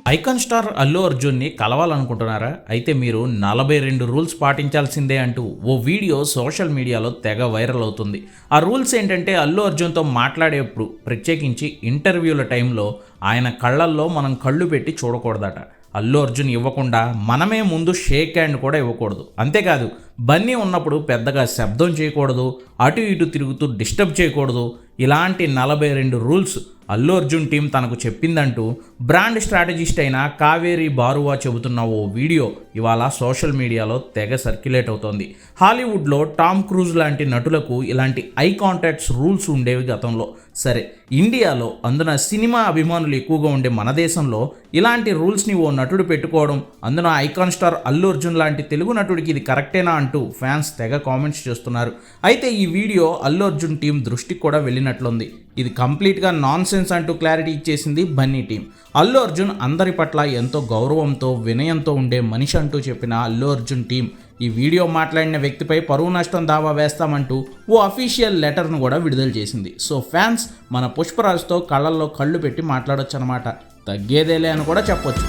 Icon star Allu అర్జున్ని కలవాలనుకుంటున్నారా? అయితే మీరు 42 రూల్స్ పాటించాల్సిందే అంటూ ఓ వీడియో సోషల్ మీడియాలో తెగ వైరల్ అవుతుంది. ఆ రూల్స్ ఏంటంటే అల్లు అర్జున్తో మాట్లాడేప్పుడు ప్రత్యేకించి ఇంటర్వ్యూల టైంలో ఆయన కళ్ళల్లో మనం కళ్ళు పెట్టి చూడకూడదట. అల్లు అర్జున్ ఇవ్వకుండా మనమే ముందు షేక్ హ్యాండ్ కూడా ఇవ్వకూడదు. అంతేకాదు బన్నీ ఉన్నప్పుడు పెద్దగా శబ్దం చేయకూడదు, అటు ఇటు తిరుగుతూ డిస్టర్బ్ చేయకూడదు. ఇలాంటి 42 రూల్స్ అల్లు అర్జున్ టీం తనకు చెప్పిందంటూ బ్రాండ్ స్ట్రాటజిస్ట్ అయిన కావేరి బారువా చెబుతున్న ఓ వీడియో ఇవాళ సోషల్ మీడియాలో తెగ సర్క్యులేట్ అవుతోంది. హాలీవుడ్లో టామ్ క్రూజ్ లాంటి నటులకు ఇలాంటి ఐ కాంటాక్ట్స్ రూల్స్ ఉండేవి గతంలో. సరే, ఇండియాలో అందున సినిమా అభిమానులు ఎక్కువగా ఉండే మన దేశంలో ఇలాంటి రూల్స్ని ఓ నటుడు పెట్టుకోవడం, అందున ఐకాన్ స్టార్ అల్లు అర్జున్ లాంటి తెలుగు నటుడికి ఇది కరెక్టేనా అంటూ ఫ్యాన్స్ తెగ కామెంట్స్ చేస్తున్నారు. అయితే ఈ వీడియో అల్లు అర్జున్ టీం దృష్టికి కూడా వెళ్ళినట్లుంది. ఇది కంప్లీట్గా నాన్ సెన్స్ అంటూ క్లారిటీ ఇచ్చేసింది బన్నీ టీం. అల్లు అర్జున్ అందరి పట్ల ఎంతో గౌరవంతో వినయంతో ఉండే మనిషి అంటూ చెప్పిన అల్లు అర్జున్ టీం ఈ వీడియో మాట్లాడిన వ్యక్తిపై పరువు నష్టం దావా వేస్తామంటూ ఓ అఫీషియల్ లెటర్ను కూడా విడుదల చేసింది. సో ఫ్యాన్స్ మన పుష్పరాజ్తో కళ్ళల్లో కళ్ళు పెట్టి మాట్లాడొచ్చు అనమాట. తగ్గేదేలే అని కూడా చెప్పొచ్చు.